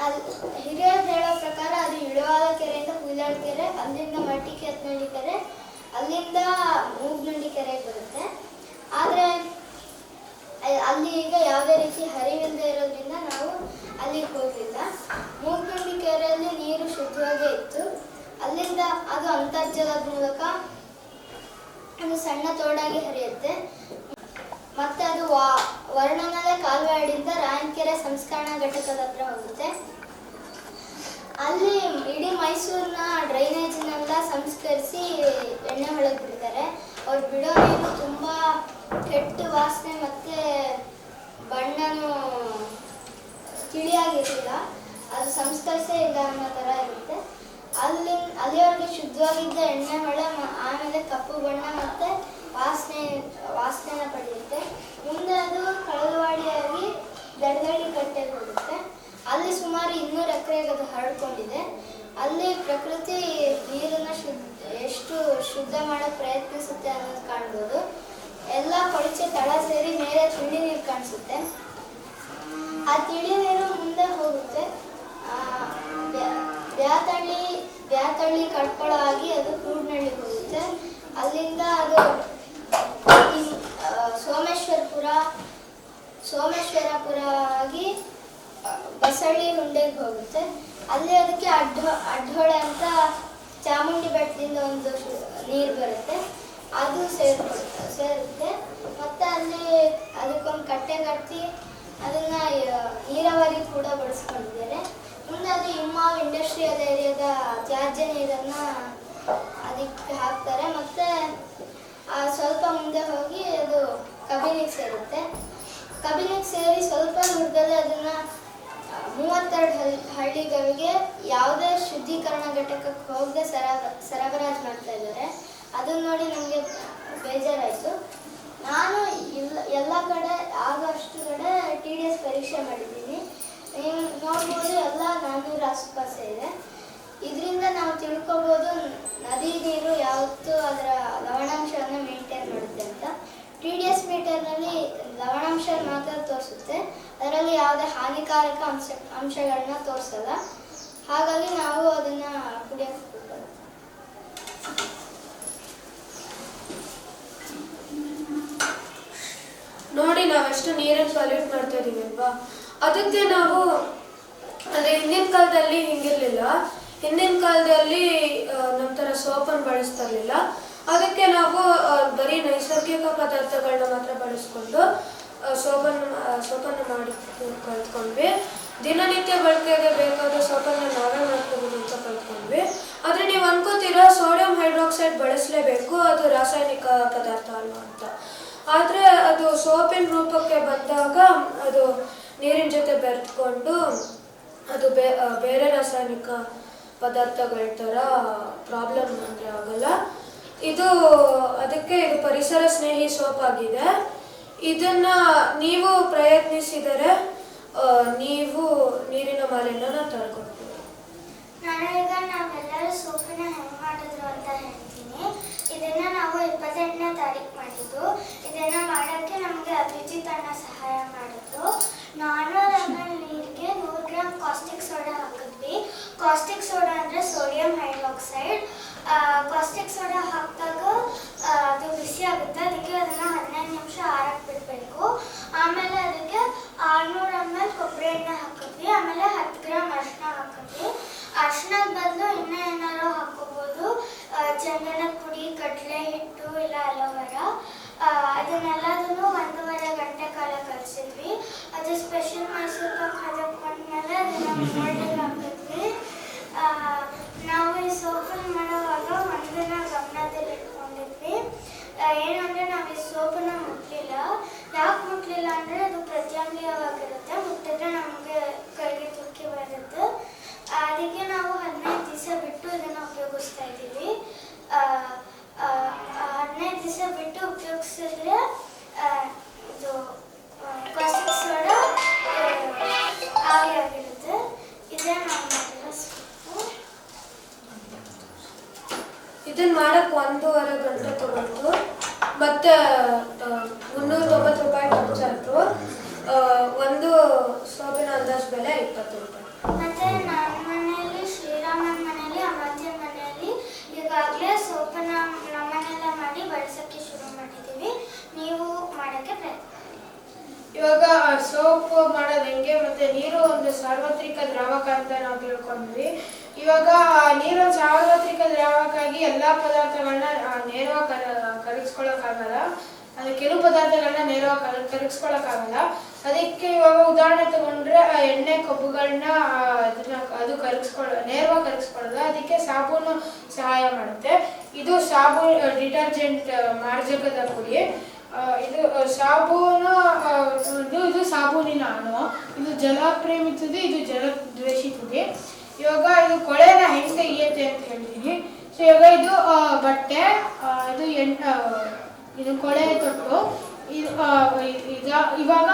ಅದು ಹಿರಿಯರು ಹೇಳೋ ಪ್ರಕಾರ ಅದು ಇಳವಾದ ಕೆರೆಯಿಂದ ಹುಯಿಲಾಳ ಕೆರೆ, ಅಲ್ಲಿಂದ ಮಟ್ಟಿಕೆ ಹತ್ನಳ್ಳಿ ಕೆರೆ, ಅಲ್ಲಿಂದ ಮೂಗನುಂಡಿ ಕೆರೆಗೆ ಬರುತ್ತೆ. ಆದರೆ ಅಲ್ಲಿ ಈಗ ಯಾವುದೇ ರೀತಿ ಹರಿವಿಲ್ಲದೆ ಇರೋದ್ರಿಂದ ನಾವು ಅಲ್ಲಿಗೆ ಹೋಗಲಿಲ್ಲ. ಮೂಗನುಂಡಿ ಕೆರೆಯಲ್ಲಿ ನೀರು ಶುದ್ಧವಾಗೇ ಇತ್ತು. ಅಲ್ಲಿಂದ ಅದು ಅಂತರ್ಜಲದ ಮೂಲಕ ಒಂದು ಸಣ್ಣ ತೋಡಾಗಿ ಹರಿಯುತ್ತೆ. ಮತ್ತೆ ಅದು ವರ್ಣನಲೆ ಕಾಲುವೆಯಿಂದ ರಾಯನಕೆರೆ ಸಂಸ್ಕರಣಾ ಘಟಕದ ಹತ್ರ ಹೋಗುತ್ತೆ. ಅಲ್ಲಿ ಇಡೀ ಮೈಸೂರಿನ ಡ್ರೈನೇಜ್ನೆಲ್ಲ ಸಂಸ್ಕರಿಸಿ ಎಣ್ಣೆ ಹೊಳೆಗೆ ಬಿಡ್ತಾರೆ. ಅವ್ರು ಬಿಡೋ ನೀರು ತುಂಬ ಕೆಟ್ಟ ವಾಸನೆ ಮತ್ತು ಬಣ್ಣನೂ ತಿಳಿಯಾಗಿರಲಿಲ್ಲ. ಅದು ಸಂಸ್ಕರಿಸೇ ಇಲ್ಲ ಅನ್ನೋ ಥರ ಇರುತ್ತೆ. ಅಲ್ಲಿವರೆಗೆ ಶುದ್ಧವಾಗಿದ್ದ ಎಣ್ಣೆ ಹೊಳೆ ಆಮೇಲೆ ಕಪ್ಪು ಬಣ್ಣ ಮತ್ತು ವಾಸನೆನ ಪಡೆಯುತ್ತೆ. ಮುಂದೆ ಅದು ಕಳಲವಾಡಿಯಾಗಿ ದಡದಳ್ಳಿ ಕಟ್ಟೆಗೆ ಹೋಗುತ್ತೆ. ಅಲ್ಲಿ ಸುಮಾರು 200 ಎಕರೆಗೆ ಅದು ಹರಡ್ಕೊಂಡಿದೆ. ಅಲ್ಲಿ ಪ್ರಕೃತಿ ನೀರನ್ನು ಎಷ್ಟು ಶುದ್ಧ ಮಾಡೋಕ್ಕೆ ಪ್ರಯತ್ನಿಸುತ್ತೆ ಅನ್ನೋದು ಕಾಣ್ಬೋದು. ಎಲ್ಲ ಕೊಳಚೆ ತಳ ಸೇರಿ ಮೇಲೆ ತಿಳಿ ನೀರು ಕಾಣಿಸುತ್ತೆ. ಆ ತಿಳಿ ನೀರು ಮುಂದೆ ಹೋಗುತ್ತೆ. ಬ್ಯಾತಳ್ಳಿ ಕಟ್ಕೊಳ ಆಗಿ ಅದು ಕೂಡ್ನಳ್ಳಿಗೆ ಹೋಗುತ್ತೆ. ಅಲ್ಲಿಂದ ಅದು ಸೋಮೇಶ್ವರಪುರ ಆಗಿ ಬಸಳ್ಳಿ ಹುಂಡೆಗೆ ಹೋಗುತ್ತೆ. ಅಲ್ಲಿ ಅದಕ್ಕೆ ಅಡ್ಡಹೊಳೆ ಅಂತ ಚಾಮುಂಡಿ ಬೆಟ್ಟದಿಂದ ಒಂದು ನೀರು ಬರುತ್ತೆ, ಅದು ಸೇರುತ್ತೆ. ಮತ್ತು ಅಲ್ಲಿ ಅದಕ್ಕೊಂದು ಕಟ್ಟೆ ಕಟ್ಟಿ ಅದನ್ನು ನೀರಾವರಿ ಕೂಡ ಬಳಸ್ಕೊಂಡಿದ್ದಾರೆ. ಮುಂದೆ ಅದು ಇಮ್ಮಾವ್ ಇಂಡಸ್ಟ್ರಿಯಲ್ ಏರಿಯಾದ ತ್ಯಾಜ್ಯ ನೀರನ್ನು ಅದಕ್ಕೆ ಹಾಕ್ತಾರೆ. ಮತ್ತು ಸ್ವಲ್ಪ ಮುಂದೆ ಹೋಗಿ ಅದು ಕಬಿನಿಗೆ ಸೇರುತ್ತೆ. ಕಬಿನಿಗೆ ಸೇರಿ ಸ್ವಲ್ಪ ದೂರದಲ್ಲಿ ಅದನ್ನು 32 ಹಳ್ಳಿಗಳಿಗೆ ಯಾವುದೇ ಶುದ್ಧೀಕರಣ ಘಟಕಕ್ಕೆ ಹೋಗದೆ ಸರಬರಾಜು ಮಾಡ್ತಾ ಇದ್ದಾರೆ. ಅದನ್ನು ನೋಡಿ ನಮಗೆ ಬೇಜಾರಾಯಿತು. ನಾನು ಎಲ್ಲ ಕಡೆ ಆಗಷ್ಟು ಕಡೆ TDS ಪರೀಕ್ಷೆ ಮಾಡಿದ್ದೀನಿ. ನೀವು ನೋಡ್ಬೋದು ಎಲ್ಲ 400 ಆಸುಪಾಸೆ ಇದೆ. ಇದರಿಂದ ನಾವು ತಿಳ್ಕೊಬೋದು ನದಿ ನೀರು ಯಾವತ್ತೂ ಅದರ ಲವಣಾಂಶವನ್ನು ಮೇಂಟೈನ್ ಮಾಡುತ್ತೆ ಅಂತ. TDS ಮೀಟರ್ನಲ್ಲಿ ಲವಣಾಂಶ ಮಾತ್ರ ತೋರಿಸುತ್ತೆ, ಅದರಲ್ಲಿ ಯಾವುದೇ ಹಾನಿಕಾರಕ ಅಂಶಗಳನ್ನ ತೋರಿಸಲ್ಲ. ಹಾಗಾಗಿ ನಾವು ಅದನ್ನು ಕುಡಿಯೋಕ್ಕೆ ಹೋಗಲ್ಲ. ನೋಡಿ ನಾವೆಷ್ಟು ನೀರನ್ನು ಪೊಲ್ಯೂಟ್ ಮಾಡ್ತಾ ಇದೀವಿ ಅಲ್ವಾ. ಅದಕ್ಕೆ ನಾವು ಅಂದರೆ ಹಿಂದಿನ ಕಾಲದಲ್ಲಿ ಹಿಂಗಿರಲಿಲ್ಲ. ಹಿಂದಿನ ಕಾಲದಲ್ಲಿ ನಮ್ಮ ಥರ ಸೋಪನ್ನು ಬಳಸ್ತಾ ಇರಲಿಲ್ಲ. ಅದಕ್ಕೆ ನಾವು ಬರೀ ನೈಸರ್ಗಿಕ ಪದಾರ್ಥಗಳನ್ನ ಮಾತ್ರ ಬಳಸ್ಕೊಂಡು ಸೋಪನ್ನು ಮಾಡಿ ಕಲ್ತ್ಕೊಂಡ್ವಿ. ದಿನನಿತ್ಯ ಬಳಕೆಗೆ ಬೇಕಾದ ಸೋಪನ್ನು ನಾವೇ ಮಾಡ್ಕೋಬೋದು ಅಂತ ಕಲ್ತ್ಕೊಂಡ್ವಿ. ಆದರೆ ನೀವು ಅನ್ಕೋತೀರಾ ಸೋಡಿಯಂ ಹೈಡ್ರಾಕ್ಸೈಡ್ ಬಳಸಲೇಬೇಕು, ಅದು ರಾಸಾಯನಿಕ ಪದಾರ್ಥ ಅಲ್ವಾ ಅಂತ. ಆದರೆ ಅದು ಸೋಪಿನ ರೂಪಕ್ಕೆ ಬಂದಾಗ ಅದು ನೀರಿನ ಜೊತೆ ಬೆರೆತ್ಕೊಂಡು ಅದು ಬೇರೆ ರಾಸಾಯನಿಕ ಪದಾರ್ಥಗಳ ಥರ ಪ್ರಾಬ್ಲಮ್ ಅಂದರೆ ಆಗಲ್ಲ. ಅದಕ್ಕೆ ಇದು ಪರಿಸರ ಸ್ನೇಹಿ ಸೋಪ್ ಆಗಿದೆ. ಇದನ್ನು ನೀವು ಪ್ರಯತ್ನಿಸಿದರೆ ನೀವು ನೀರಿನ ಮಾಲಿನ್ಯನ ತಡೆಗಟ್ಟಬಹುದು. ನಾನೀಗ ನಾವೆಲ್ಲರೂ ಸೋಪನ್ನ ಹೆಂಗೆ ಮಾಡಿದ್ರು ಅಂತ ಹೇಳ್ತೀನಿ. ಇದನ್ನು ನಾವು 28ನೇ ತಾರೀಕು ಮಾಡಿದ್ದು. ಇದನ್ನು ಮಾಡೋಕ್ಕೆ ನಮಗೆ ಅಭಿಜಿತ್ ಅಣ್ಣ ಸಹಾಯ ಮಾಡಿದ್ರು. 400 ml ನೀರಿಗೆ 100 ಗ್ರಾಮ್ ಕಾಸ್ಟಿಕ್ ಸೋಡಾ ಹಾಕಿದ್ವಿ. ಕಾಸ್ಟಿಕ್ ಸೋಡಾ ಅಂದರೆ ಸೋಡಿಯಂ ಹೈಡ್ರಾಕ್ಸೈಡ್. ಕಾಸ್ಟಿಕ್ ಸೋಡಾ ಹಾಕಿದಾಗ ಅದು ಬಿಸಿ ಆಗುತ್ತೆ. ಅದಕ್ಕೆ ಅದನ್ನು 15 ನಿಮಿಷ ಆರಕ್ಕೆ ಬಿಡಬೇಕು. ಆಮೇಲೆ ಅದಕ್ಕೆ 600 ml ಕೊಬ್ಬರಿ ಎಣ್ಣೆ ಹಾಕಿದ್ವಿ. ಆಮೇಲೆ 10 ಗ್ರಾಮ್ ಅರಿಶಿನ ಹಾಕಿದ್ವಿ. ಅರಿಶಿನದ ಬದಲು ಇನ್ನೂ ಏನಾದ್ರು ಹಾಕೋಬೋದು. ಚಂದನ ಪುಡಿ, ಕಡಲೆ ಹಿಟ್ಟು, ಇಲ್ಲ ಅಲೋವೆರಾ. ಅದನ್ನೆಲ್ಲದನ್ನು 1.5 ಗಂಟೆ ಕಾಲ ಕಲಿಸಿದ್ವಿ. ಅದು ಸ್ಪೆಷಲ್ ಮೈಸೂರು ಪಾಕ್ ಹದಕೊಂಡ್ಮೇಲೆ ಅದನ್ನು ಮೋಲ್ಡಿಗೆ ಹಾಕಿದ್ವಿ. ನಾವು ಈ ಸೋಪನ್ನು ಮಾಡುವಾಗ ಒಂದಿನ ಗಮನದಲ್ಲಿ ಇಟ್ಕೊಂಡಿದ್ವಿ. ಏನಂದರೆ ನಾವು ಈ ಸೋಪನ್ನು ಮುಟ್ಟಲಿಲ್ಲ. ಯಾಕೆ ಮುಟ್ಟಲಿಲ್ಲ ಅಂದರೆ ಅದು ಪ್ರತ್ಯಾಮ್ಲೀಯವಾಗಿರುತ್ತೆ. ಮುಟ್ಟಿದ್ರೆ ನಮಗೆ ಕೈಗೆ ತುಕ್ಕಿ ಬರುತ್ತೆ. ಅದಕ್ಕೆ ನಾವು 15 ದಿವಸ ಬಿಟ್ಟು ಇದನ್ನು ಉಪಯೋಗಿಸ್ತಾ ಇದ್ದೀವಿ. 15 ದಿವಸ ಬಿಟ್ಟು ಉಪಯೋಗಿಸಿದ್ರೆ ಇದು ಕಾಸ್ಟಿಕ್ ಸೋಡಾ ಆವಿಯಾಗಿರುತ್ತೆ. ಇದೇ ನಾವು ಮಾಡಿರೋ ಸೋಪು. ಇದನ್ನು ಮಾಡೋಕ್ಕೆ 1.5 ಗಂಟೆ ತಗೊಂಡು ಮತ್ತು 390 ರೂಪಾಯಿ ಖರ್ಚಾಯಿತು. ಒಂದು ಸೋಪಿನ ಅಂದಾಜು ಬೆಲೆ 20 ರೂಪಾಯಿ. ಮತ್ತು ನನ್ನ ಮನೆಯಲ್ಲಿ, ಶ್ರೀರಾಮನ ಮನೆಯಲ್ಲಿ, ಅಮಾತ್ಯನ ಮನೆಯಲ್ಲಿ ಈಗಾಗಲೇ ಸೋಪನ್ನು ನಮ್ಮನೆಲ್ಲ ಮಾಡಿ ಬಳಸೋಕ್ಕೆ ಶುರು ಮಾಡಿದ್ದೀವಿ. ನೀವು ಮಾಡೋಕ್ಕೆ ಪ್ರಯತ್ನ. ಇವಾಗ ಸೋಪ್ ಮಾಡೋದು ಹೆಂಗೆ ಮತ್ತು ನೀರು ಒಂದು ಸಾರ್ವತ್ರಿಕ ದ್ರಾವಕ ಅಂತ ನಾವು ತಿಳ್ಕೊಂಡ್ವಿ. ಇವಾಗ ನೀರು ಸಾರ್ವತ್ರಿಕ ದ್ರಾವಕಾಗಿ ಎಲ್ಲ ಪದಾರ್ಥಗಳನ್ನ ನೇರವಾಗಿ ಕರಗಿಸ್ಕೊಳ್ಳೋಕ್ಕಾಗಲ್ಲ. ಅದು ಕೆಲವು ಪದಾರ್ಥಗಳನ್ನ ನೇರವಾಗಿ ಕರಗಿಸ್ಕೊಳ್ಳೋಕ್ಕಾಗಲ್ಲ. ಅದಕ್ಕೆ ಇವಾಗ ಉದಾಹರಣೆ ತಗೊಂಡ್ರೆ ಎಣ್ಣೆ ಕೊಬ್ಬುಗಳನ್ನ ಅದು ನೇರವಾಗಿ ಕರಗಿಸ್ಕೊಳ್ಳೋದು. ಅದಕ್ಕೆ ಸಾಬೂನು ಸಹಾಯ ಮಾಡುತ್ತೆ. ಇದು ಡಿಟರ್ಜೆಂಟ್ ಮಾರ್ಜಕದ ಪುಡಿ. ಇದು ಸಾಬೂನು ಇದು ಸಾಬೂನಿನ ಅಣು. ಇದು ಜಲಪ್ರೇಮಿ ತುದಿ, ಇದು ಜಲದ್ವೇಷಿ ತುದಿ. ಇವಾಗ ಇದು ಕೊಳೆನ ಹೆಂಗೆ ತೆಗಿಯುತ್ತೆ ಅಂತ ಹೇಳ್ತೀನಿ. ಸೊ ಇವಾಗ ಇದು ಬಟ್ಟೆ, ಇದು ಕೊಳೆ ತೊಟ್ಟು. ಇವಾಗ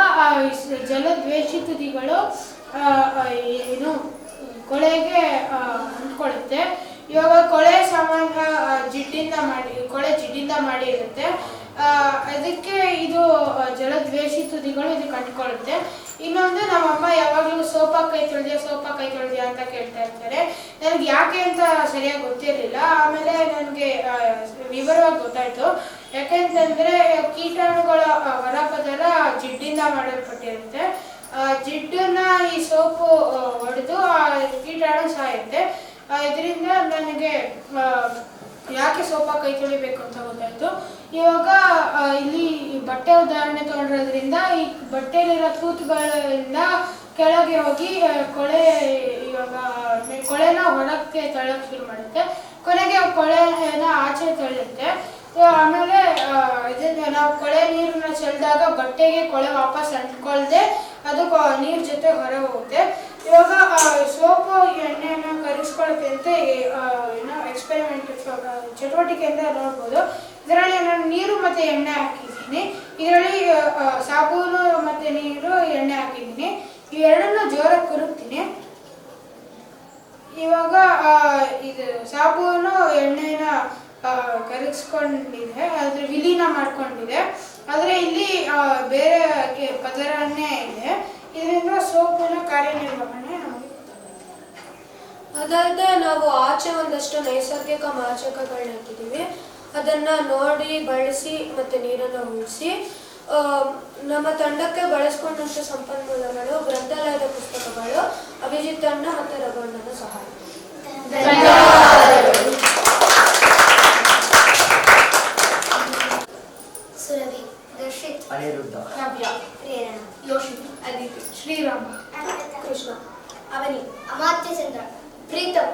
ಜಲದ್ವೇಷಿ ತುದಿಗಳು ಏನು ಕೊಳೆಗೆ ಅಂಟ್ಕೊಳ್ಳುತ್ತೆ. ಇವಾಗ ಕೊಳೆ ಸಾಮಾನ್ಯ ಜಿಡ್ಡಿಂದ ಮಾಡಿ ಇರುತ್ತೆ. ಅದಕ್ಕೆ ಇದು ಜಲದ್ವೇಷಿ ತುದಿಗಳು ಇದಕ್ಕೆ ಅಂಟ್ಕೊಳ್ಳುತ್ತೆ. ಇನ್ನೊಂದು, ನಮ್ಮಮ್ಮ ಯಾವಾಗಲೂ ಸೋಪ ಕೈ ತೊಳೆದ್ಯಾ ಅಂತ ಕೇಳ್ತಾ ಇರ್ತಾರೆ. ನನಗೆ ಯಾಕೆ ಅಂತ ಸರಿಯಾಗಿ ಗೊತ್ತಿರಲಿಲ್ಲ. ಆಮೇಲೆ ನನಗೆ ವಿವರವಾಗಿ ಗೊತ್ತಾಯಿತು. ಯಾಕೆಂತಂದರೆ ಕೀಟಾಣುಗಳ ಹೊರಪದರ ಜಿಡ್ಡಿಂದ ಮಾಡಲ್ಪಟ್ಟಿರುತ್ತೆ. ಜಿಡ್ಡನ್ನ ಈ ಸೋಪು ಹೊಡೆದು ಆ ಕೀಟಾಣು ಸಾಯುತ್ತೆ. ಇದರಿಂದ ನನಗೆ ಯಾಕೆ ಸೋಪ ಕೈ ತೊಳಿಬೇಕು ಅಂತ ಗೊತ್ತಾಯಿತು. ಇವಾಗ ಇಲ್ಲಿ ಬಟ್ಟೆ ಉದಾಹರಣೆ ತಗೊಂಡಿರೋದ್ರಿಂದ ಈ ಬಟ್ಟೆಯಲ್ಲಿರೋ ತೂತುಗಳಿಂದ ಕೆಳಗೆ ಹೋಗಿ ಕೊಳೆನ ಹೊರಕ್ಕೆ ತಳ್ಳೋಕ್ಕೆ ಶುರು ಮಾಡುತ್ತೆ. ಕೊನೆಗೆ ಕೊಳೆನ ಆಚೆ ತಳ್ಳುತ್ತೆ. ಆಮೇಲೆ ನಾವು ಕೊಳೆ ನೀರನ್ನ ಚೆಲ್ಲಿದಾಗ ಬಟ್ಟೆಗೆ ಕೊಳೆ ವಾಪಸ್ ಅಂಟ್ಕೊಳ್ದೆ ಅದು ನೀರು ಜೊತೆ ಹೊರ ಹೋಗುತ್ತೆ. ಇವಾಗ ಸೋಪು ಎಣ್ಣೆಯನ್ನು ಕರಗಿಸ್ಕೊಳ್ಳುತ್ತೆ ಅಂತ ಎಕ್ಸ್ಪೆರಿಮೆಂಟ್ ಚಟುವಟಿಕೆಯಿಂದ ನೋಡ್ಬೋದು. ಇದರಲ್ಲಿ ನಾನು ನೀರು ಮತ್ತು ಎಣ್ಣೆ ಹಾಕಿದ್ದೀನಿ. ಇದರಲ್ಲಿ ಸಾಬೂನು ಮತ್ತು ನೀರು, ಎಣ್ಣೆ ಹಾಕಿದ್ದೀನಿ. ಇವೆರಡನ್ನು ಜೋರಾಗಿ ಕುರುಕ್ತೀನಿ. ಇವಾಗ ಇದು ಸಾಬೂನು ಎಣ್ಣೆನ ಕರಗಿಸ್ಕೊಂಡಿದೆ, ಅದ್ರ ವಿಲೀನ ಮಾಡ್ಕೊಂಡಿದೆ. ಆದರೆ ಇಲ್ಲಿ ಬೇರೆ ಪದರನೇ ಇದೆ. ಇದರಿಂದ ಸೋಪಿನ ಕಾರ್ಯನಿರ್ವಹಣೆ ನಮಗೆ ಅದಲ್ಲದೆ ನಾವು ಆಚೆ ಒಂದಷ್ಟು ನೈಸರ್ಗಿಕ ಮಾರ್ಜಕಗಳನ್ನ ಹಾಕಿದ್ದೀವಿ. ಅದನ್ನು ನೋಡಿ ಬಳಸಿ ಮತ್ತು ನೀರನ್ನು ಉಳಿಸಿ ನಮ್ಮ ತಂಡಕ್ಕೆ ಬಳಸ್ಕೊಂಡಂಥ ಸಂಪನ್ಮೂಲಗಳು, ಗ್ರಂಥಾಲಯದ ಪುಸ್ತಕಗಳು, ಅಭಿಜಿತ್ ಅಣ್ಣ ಮತ್ತು ರಘುವಣ್ಣನ ಸಹಾಯ. ಸುರಭಿ, ದರ್ಶಿತ್, ಅನಿರುದ್ಧ, ನವ್ಯ, ಪ್ರೇರಣ, ಯೋಷಿನಿ, ಅದಿತಿ, ಶ್ರೀರಾಮ, ಅನ್ವಿತಾ, ಕೃಷ್ಣ, ಅವನಿ, ಅಮಾತ್ಯ ಚಂದ್ರ, ಪ್ರೀತಮ್.